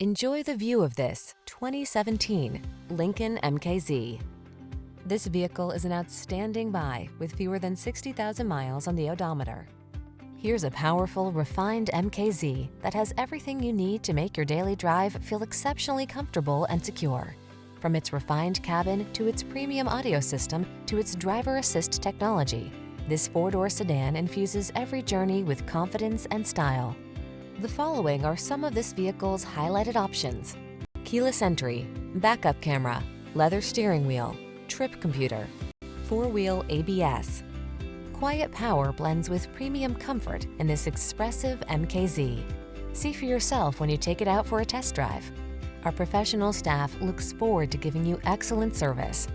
Enjoy the view of this 2017 Lincoln MKZ. This vehicle is an outstanding buy with fewer than 60,000 miles on the odometer. Here's a powerful, refined MKZ that has everything you need to make your daily drive feel exceptionally comfortable and secure. From its refined cabin to its premium audio system to its driver assist technology, this four-door sedan infuses every journey with confidence and style. The following are some of this vehicle's highlighted options: keyless entry, backup camera, leather steering wheel, trip computer, four-wheel ABS. Quiet power blends with premium comfort in this expressive MKZ. See for yourself when you take it out for a test drive. Our professional staff looks forward to giving you excellent service.